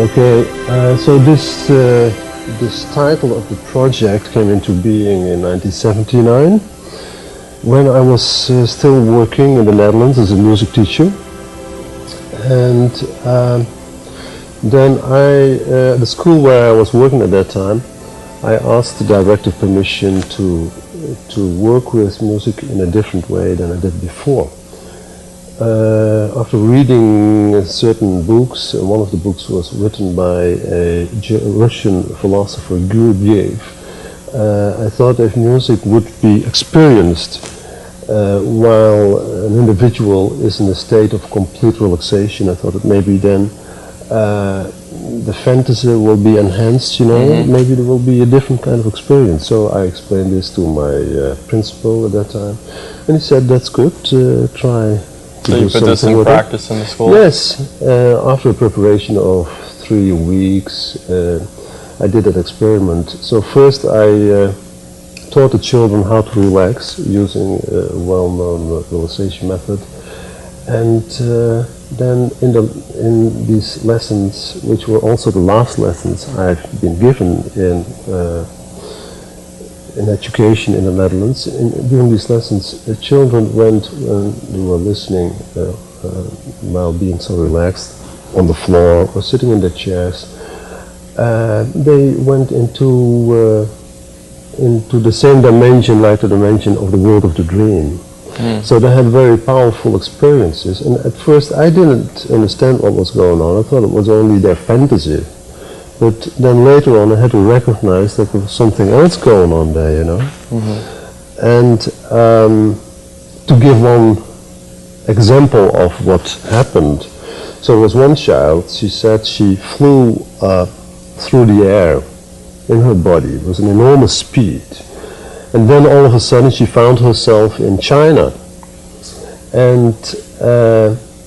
Okay, so this title of the project came into being in 1979 when I was still working in the Netherlands as a music teacher. And then the school where I was working at that time, I asked the director permission to work with music in a different way than I did before. After reading certain books, one of the books was written by a Russian philosopher, Guido Hoogenboom. I thought if music would be experienced while an individual is in a state of complete relaxation, I thought that maybe then the fantasy will be enhanced, you know, maybe there will be a different kind of experience. So I explained this to my principal at that time, and he said, that's good, try. So you put this in practice in the school? Yes, after a preparation of 3 weeks, I did that experiment. So first I taught the children how to relax using a well-known relaxation method. And then in these lessons, which were also the last lessons I've been given in education in the Netherlands, during these lessons, the children went, when they were listening, while being so relaxed, on the floor or sitting in their chairs, they went into the same dimension, like the dimension of the world of the dream. So they had very powerful experiences, and at first I didn't understand what was going on. I thought it was only their fantasy. But then later on I had to recognize that there was something else going on there, you know. And to give one example of what happened, so there was one child, she said she flew through the air in her body. It was an enormous speed. And then all of a sudden she found herself in China. And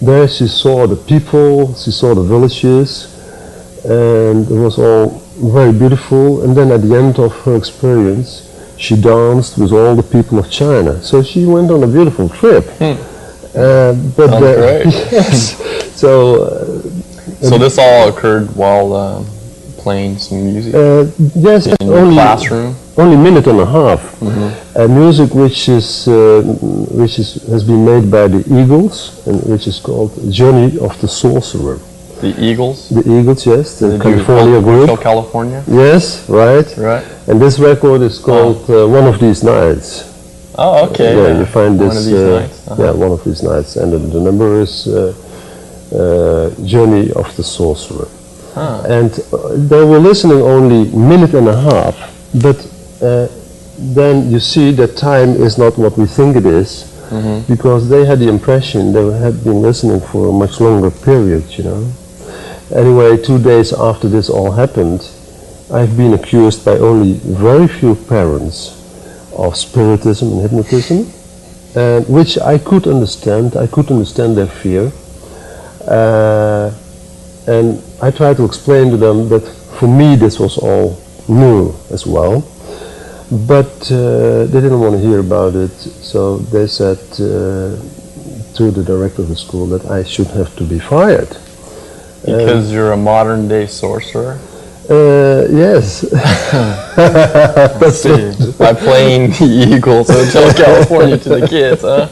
there she saw the people, she saw the villages, and it was all very beautiful. And then at the end of her experience, she danced with all the people of China. So she went on a beautiful trip. But great. Yes. So this all occurred while playing some music? Yes, in your classroom? Only a minute and a half. Music which has been made by the Eagles, and which is called Journey of the Sorcerer. The Eagles? The Eagles, yes, the California group. California? Yes, right. Right. And this record is called One of These Nights. Oh, okay. Yeah, you find this. One of These Nights. Yeah, One of These Nights, and the number is Journey of the Sorcerer. And they were listening only a minute and a half, but then you see that time is not what we think it is, because they had the impression they had been listening for a much longer period, you know. Anyway, 2 days after this all happened, I've been accused by only very few parents of spiritism and hypnotism, which I could understand. I could understand their fear. And I tried to explain to them that for me this was all new as well. But they didn't want to hear about it, so they said to the director of the school that I should have to be fired. Because you're a modern day sorcerer? Yes. By playing the Eagles Hotel California to the kids, huh?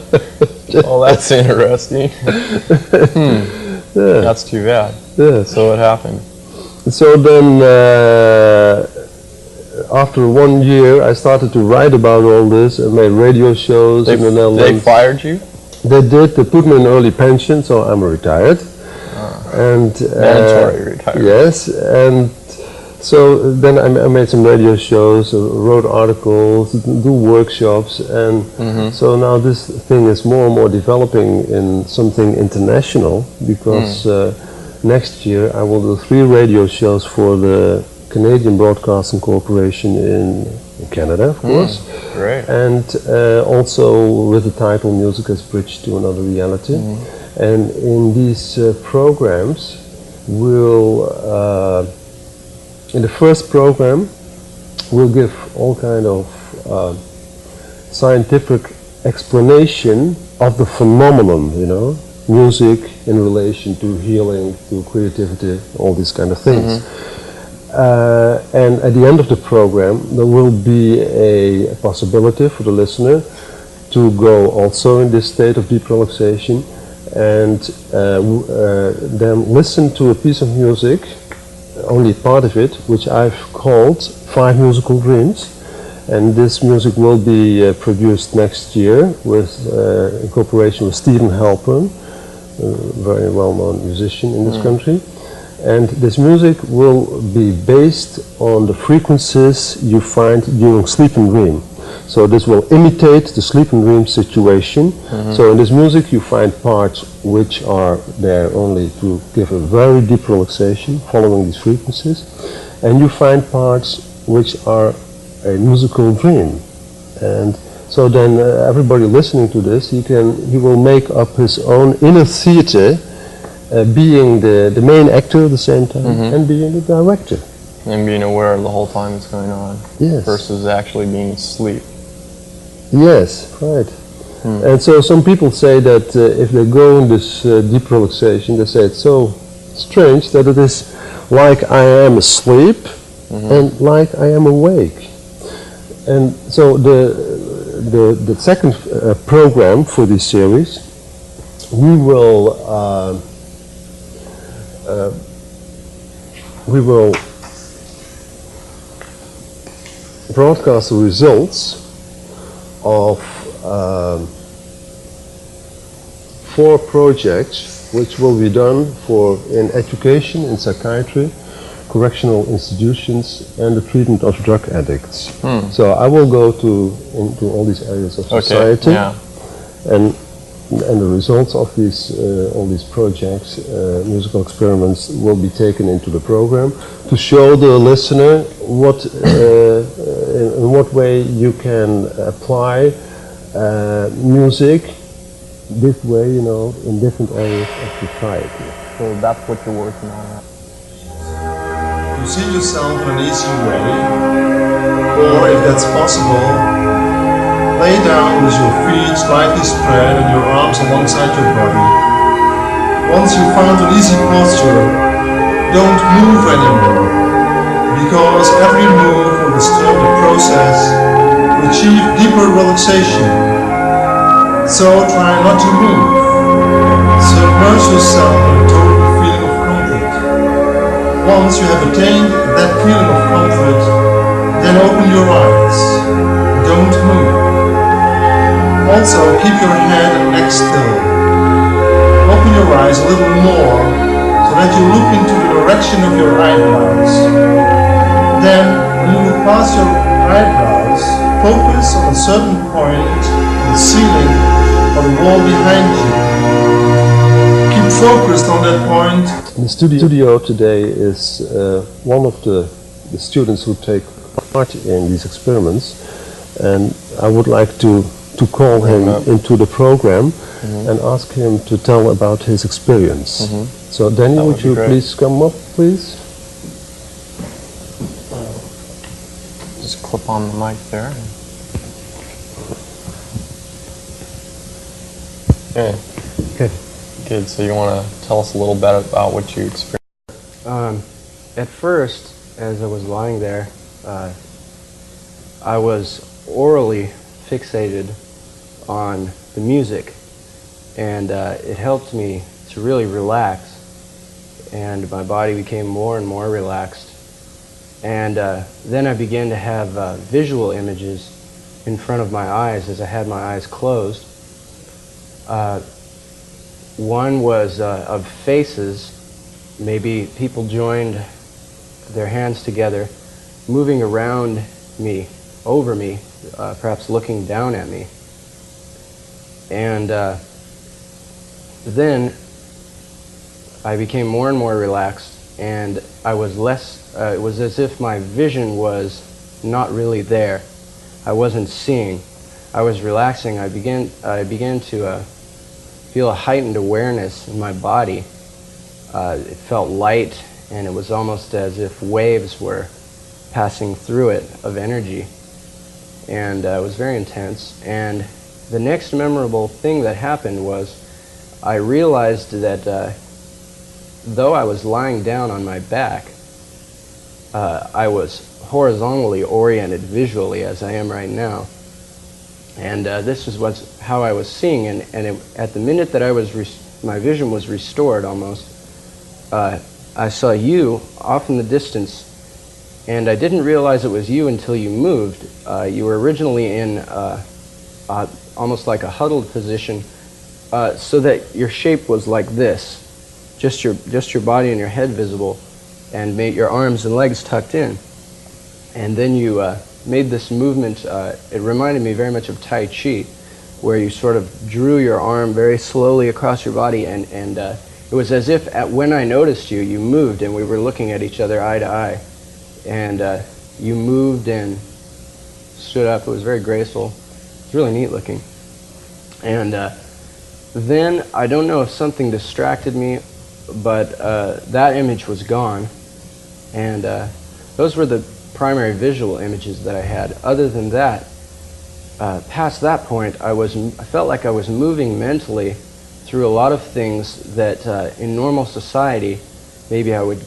Oh, that's interesting. Yeah. That's too bad. Yeah. So what happened? So then, after 1 year, I started to write about all this and made radio shows in the Netherlands. They fired you? They did. They put me in early pension, so I'm retired. And mandatory retirement. Yes, and so then I made some radio shows, wrote articles, do workshops, and so now this thing is more and more developing in something international, because next year I will do 3 radio shows for the Canadian Broadcasting Corporation in Canada, of course. Great. And also with the title Music as Bridge to Another Reality. And in these programs, we'll, in the first program, we'll give all kind of scientific explanation of the phenomenon, you know, music in relation to healing, to creativity, all these kind of things. And at the end of the program, there will be a possibility for the listener to go also in this state of deep relaxation and then listen to a piece of music, only part of it, which I've called 5 Musical Dreams. And this music will be produced next year with, in cooperation with Stephen Halpern, a very well-known musician in this country. And this music will be based on the frequencies you find during sleep and dream. So this will imitate the sleep and dream situation. So in this music you find parts which are there only to give a very deep relaxation following these frequencies. And you find parts which are a musical dream. And so then everybody listening to this, he will make up his own inner theater, being the main actor at the same time and being the director. And being aware the whole time it's going on. Yes. Versus actually being asleep. Yes, right. And so some people say that if they go in this deep relaxation, they say it's so strange that it is like I am asleep and like I am awake. And so the second program for this series, we will broadcast the results of 4 projects which will be done in education, in psychiatry, correctional institutions, and the treatment of drug addicts. So I will go into all these areas of society, and the results of these all these projects, musical experiments, will be taken into the program to show the listener in what way you can apply music this way, you know, in different areas of society. So that's what you're working on. To see yourself in an easy way, or if that's possible, lay down with your feet slightly spread and your arms alongside your body. Once you found an easy posture, don't move anymore, because every move will disturb the process to achieve deeper relaxation. So try not to move. Submerge yourself in a total feeling of comfort. Once you have attained that feeling of comfort, then open your eyes. Don't move. Also, keep your head and neck still. Open your eyes a little more so that you look into the direction of your eyebrows. Then, when you look past your eyebrows, focus on a certain point on the ceiling or the wall behind you. Keep focused on that point. In the studio today is one of the students who take part in these experiments, and I would like to call him into the program and ask him to tell about his experience. So Daniel, would you please come up, please? Just clip on the mic there. Okay. Good. So you want to tell us a little bit about what you experienced? At first, as I was lying there, I was orally fixated on the music, and it helped me to really relax, and my body became more and more relaxed. And then I began to have visual images in front of my eyes as I had my eyes closed. One was of faces, maybe people joined their hands together, moving around me, over me, perhaps looking down at me. And then I became more and more relaxed, and I was less, it was as if my vision was not really there. I wasn't seeing. I was relaxing. I began to feel a heightened awareness in my body. It felt light, and it was almost as if waves were passing through it of energy. And it was very intense. And the next memorable thing that happened was I realized that though I was lying down on my back, I was horizontally oriented visually as I am right now. And this was how I was seeing, and at the minute that my vision was restored almost, I saw you off in the distance, and I didn't realize it was you until you moved. You were originally in almost like a huddled position, so that your shape was like this, just your body and your head visible, and your arms and legs tucked in. And then you made this movement. It reminded me very much of Tai Chi, where you sort of drew your arm very slowly across your body, and it was as if when I noticed you, you moved, and we were looking at each other eye to eye, and you moved and stood up. It was very graceful. It was really neat looking. And then I don't know if something distracted me, but that image was gone, and those were the primary visual images that I had. Other than that, past that point, I felt like I was moving mentally through a lot of things that in normal society, maybe I would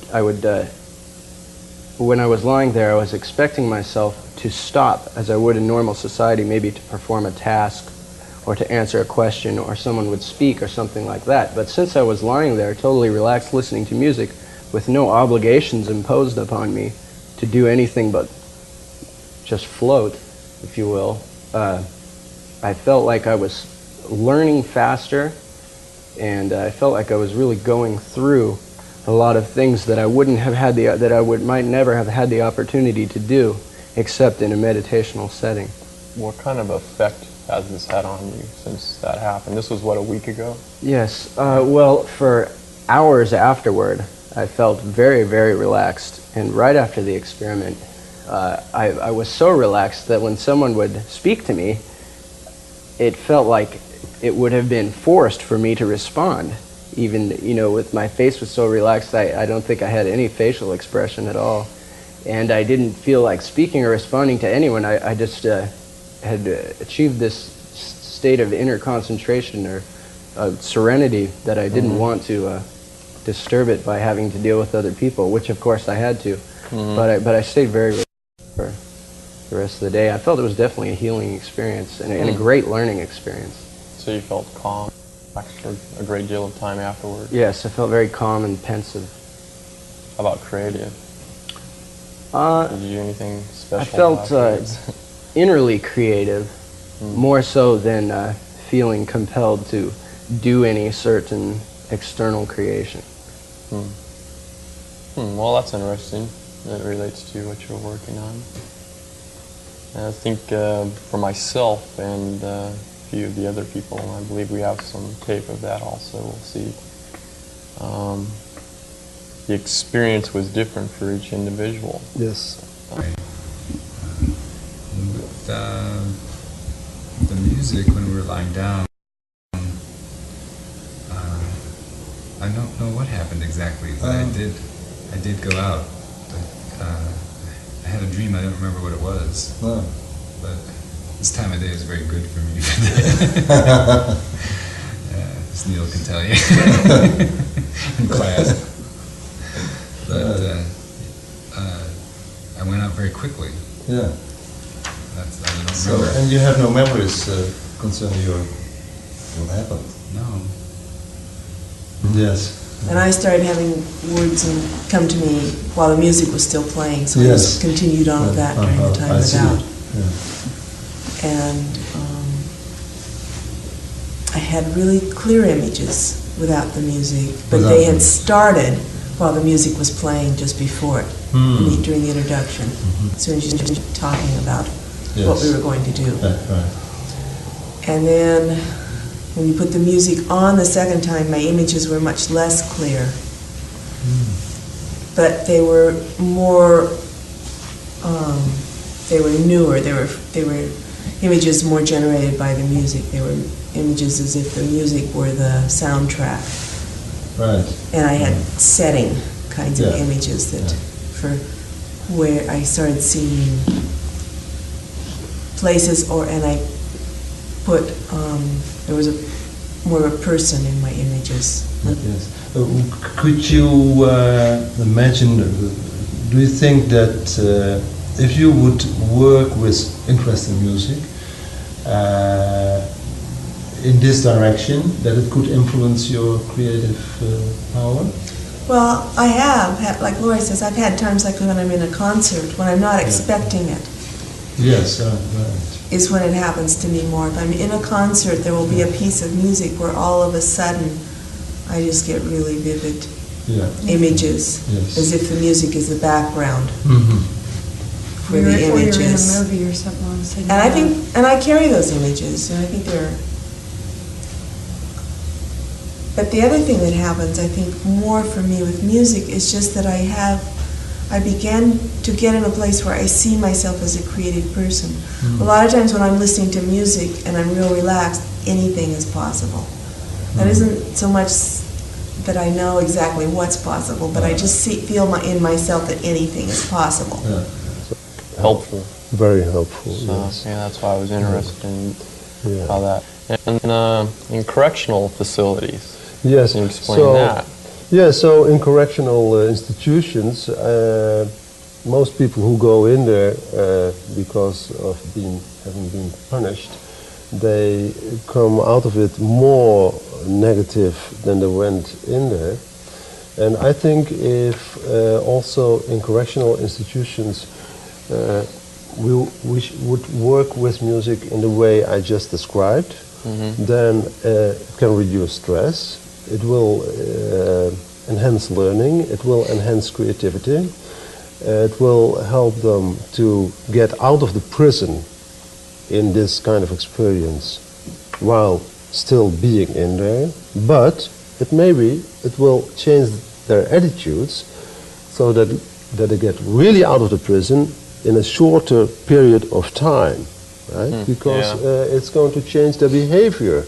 when I was lying there, I was expecting myself to stop as I would in normal society, maybe to perform a task or to answer a question, or someone would speak or something like that. But since I was lying there, totally relaxed, listening to music, with no obligations imposed upon me to do anything but just float, if you will, I felt like I was learning faster, and I felt like I was really going through a lot of things that I wouldn't have had might never have had the opportunity to do, except in a meditational setting. What kind of effect has this had on you since that happened? This was, what, a week ago? Yes. Well, for hours afterward, I felt very, very relaxed. And right after the experiment, I was so relaxed that when someone would speak to me, it felt like it would have been forced for me to respond. Even, with my face was so relaxed, I don't think I had any facial expression at all. And I didn't feel like speaking or responding to anyone. I just had achieved this state of inner concentration or serenity that I didn't want to disturb it by having to deal with other people, which of course I had to. But I stayed very relaxed for the rest of the day. I felt it was definitely a healing experience and a great learning experience. So you felt calm for a great deal of time afterwards? Yes, I felt very calm and pensive. How about creative? Did you do anything special? I felt innerly creative, more so than feeling compelled to do any certain external creation. Well, that's interesting. That relates to what you're working on. And I think for myself and a few of the other people, I believe we have some tape of that also, we'll see. The experience was different for each individual. Yes. With the music, when we were lying down, I don't know what happened exactly, but I did go out. I had a dream, I don't remember what it was. But this time of day is very good for me. As Neil can tell you in class. But I went out very quickly. Yeah. I don't So, remember. and you have no memories concerning what happened? No. Yes. And I started having words come to me while the music was still playing, so Yes. I just continued on with that during the time I was out. Yeah. And I had really clear images without the music, but Without they had music. started while the music was playing just before it, during the introduction, as soon as you started talking about what we were going to do. Right. And then when you put the music on the second time, my images were much less clear. But they were more, they were newer. They were images more generated by the music. They were images as if the music were the soundtrack. Right. And I had setting kinds of Yeah. images that, for where I started seeing places, and I put, there was a more of a person in my images. Yes. Could you imagine, do you think that if you would work with interest in music in this direction, that it could influence your creative power? Well, I have had, like Laurie says, I've had times like when I'm in a concert, when I'm not expecting it. Yes, right. Is when it happens to me more. If I'm in a concert, there will be a piece of music where all of a sudden I just get really vivid images, as if the music is the background for the images. Or you're in a movie or something. And I carry those images, and I think they're. But the other thing that happens, I think, more for me with music is just that I began to get in a place where I see myself as a creative person. A lot of times when I'm listening to music and I'm real relaxed, anything is possible. That isn't so much that I know exactly what's possible, but I just feel in myself that anything is possible. Helpful. Very helpful, So, yes. yeah, that's why I was interested in how that. And in correctional facilities. Yes. Can you explain that? Yeah, so in correctional institutions, most people who go in there because of having been punished, they come out of it more negative than they went in there. And I think if also in correctional institutions we would work with music in the way I just described, then it can reduce stress. It will enhance learning, it will enhance creativity, it will help them to get out of the prison in this kind of experience while still being in there, but it will change their attitudes so that they get really out of the prison in a shorter period of time, right? Because it's going to change their behavior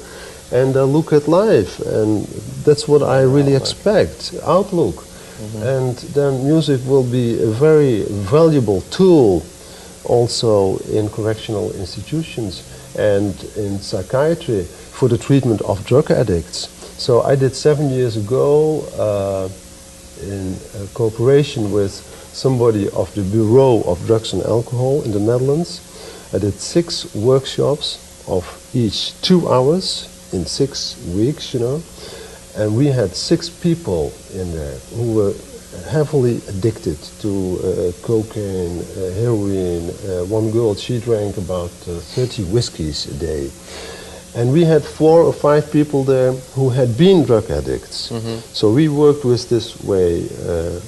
and look at life, and that's what I really expect, outlook. And then music will be a very valuable tool also in correctional institutions and in psychiatry for the treatment of drug addicts. So I did 7 years ago in cooperation with somebody of the Bureau of Drugs and Alcohol in the Netherlands. I did 6 workshops of each 2 hours in 6 weeks, and we had 6 people in there who were heavily addicted to cocaine, heroin. One girl, she drank about 30 whiskeys a day. And we had 4 or 5 people there who had been drug addicts. So we worked with this way,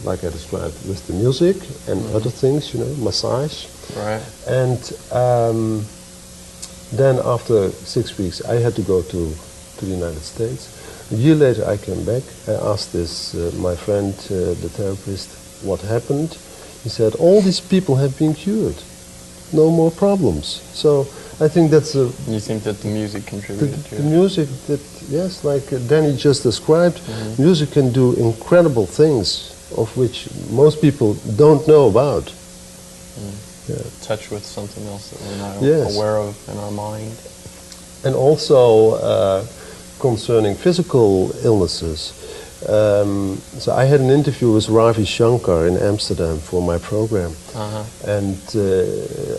like I described, with the music and other things, massage. Right. And then after 6 weeks, I had to go to the United States. A year later, I came back. I asked my friend, the therapist, what happened. He said, all these people have been cured. No more problems. So I think that's a... You think that the music contributed to it? The music, yes, like Danny just described, music can do incredible things of which most people don't know about. Touch with something else that we're not aware of in our mind. And also concerning physical illnesses. So I had an interview with Ravi Shankar in Amsterdam for my program. And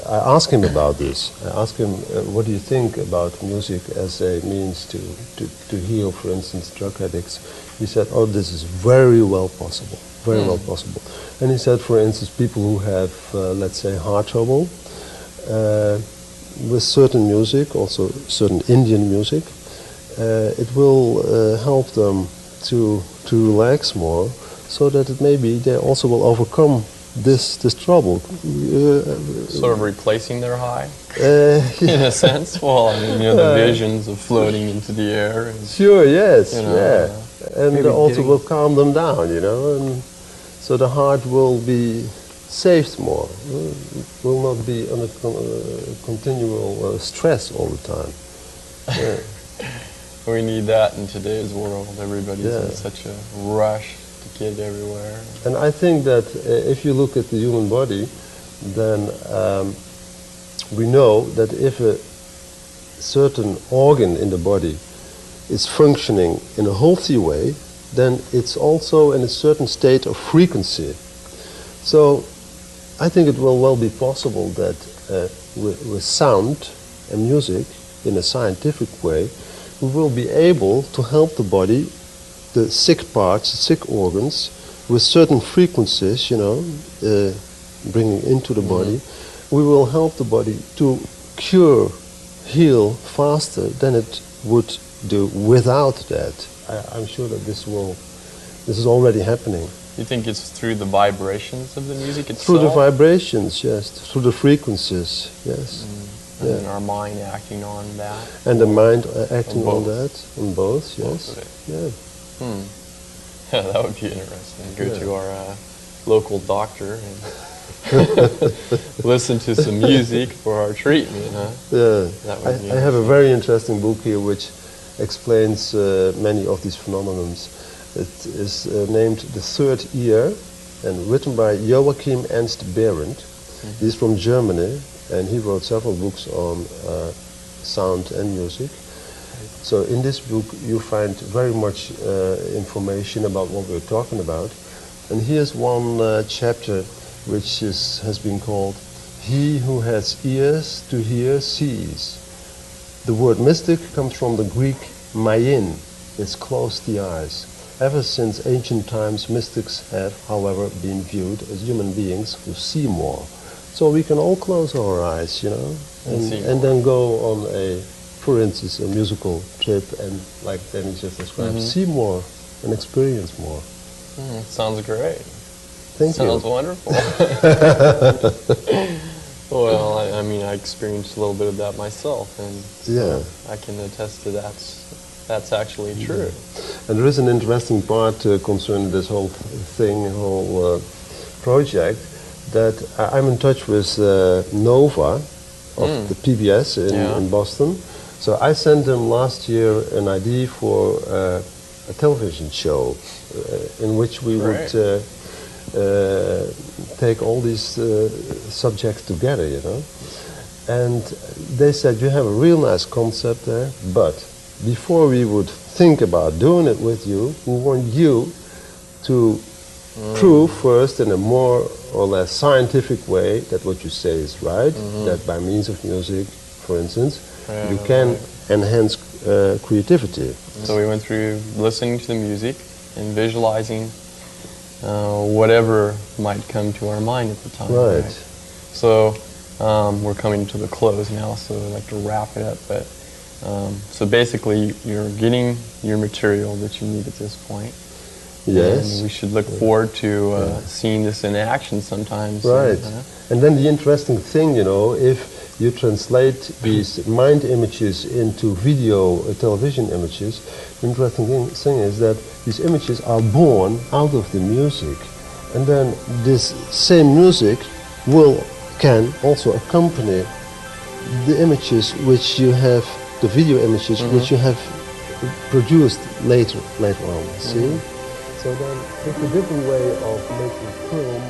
I asked him about this. I asked him, what do you think about music as a means to heal, for instance, drug addicts? He said, oh, this is very well possible, very well possible. And he said, for instance, people who have, let's say, heart trouble, with certain music, also certain Indian music, it will help them to relax more, so that maybe they also will overcome this trouble. Sort of replacing their high, in a sense. Well, I mean, the visions of floating into the air. And, sure, yes, and it also will calm them down, and so the heart will be saved more, will not be under continual stress all the time. We need that in today's world. Everybody's in such a rush to get everywhere. And I think that if you look at the human body, then we know that if a certain organ in the body is functioning in a healthy way, then it's also in a certain state of frequency. So I think it will well be possible that with sound and music, in a scientific way, we will be able to help the body, the sick parts, the sick organs, with certain frequencies, you know, bringing into the body. We will help the body to cure, heal faster than it would do without that. I'm sure that this is already happening. You think it's through the vibrations of the music itself? Through the vibrations, yes. Through the frequencies, yes. And then our mind acting on that? And the mind acting on that, on both, yes. Both of it. Yeah. Yeah, that would be interesting. Go to our local doctor and listen to some music for our treatment, huh? Yeah. That would be I have a very interesting book here which explains many of these phenomena. It is named The Third Ear and written by Joachim Ernst Behrendt. He's from Germany and he wrote several books on sound and music. So in this book you find very much information about what we're talking about. And here's one chapter which has been called He Who Has Ears to Hear Sees. The word mystic comes from the Greek maien, it's close the eyes. Ever since ancient times, mystics have, however, been viewed as human beings who see more. So we can all close our eyes, you know, and then go on a, for instance, a musical trip and, like Danny just described, see more and experience more. Sounds great. Thank you. Sounds wonderful. Well, I mean, I experienced a little bit of that myself, and so I can attest to that's actually true. And there is an interesting part concerning this whole thing, whole project, that I'm in touch with Nova of the PBS in Boston. So I sent them last year an idea for a television show in which we would take all these subjects together, you know. And they said, you have a real nice concept there, but before we would think about doing it with you, we want you to prove first in a more or less scientific way that what you say is right, that by means of music, for instance, you can enhance creativity. So we went through listening to the music and visualizing whatever might come to our mind at the time. Right. So we're coming to the close now, so I'd like to wrap it up. But so basically, you're getting your material that you need at this point. Yes. And we should look forward to seeing this in action sometimes. Right. And then the interesting thing, you know, if you translate these mind images into video television images, the interesting thing is that these images are born out of the music. And then this same music can also accompany the images which you have, the video images which you have produced later on, see? So then it's a different way of making film.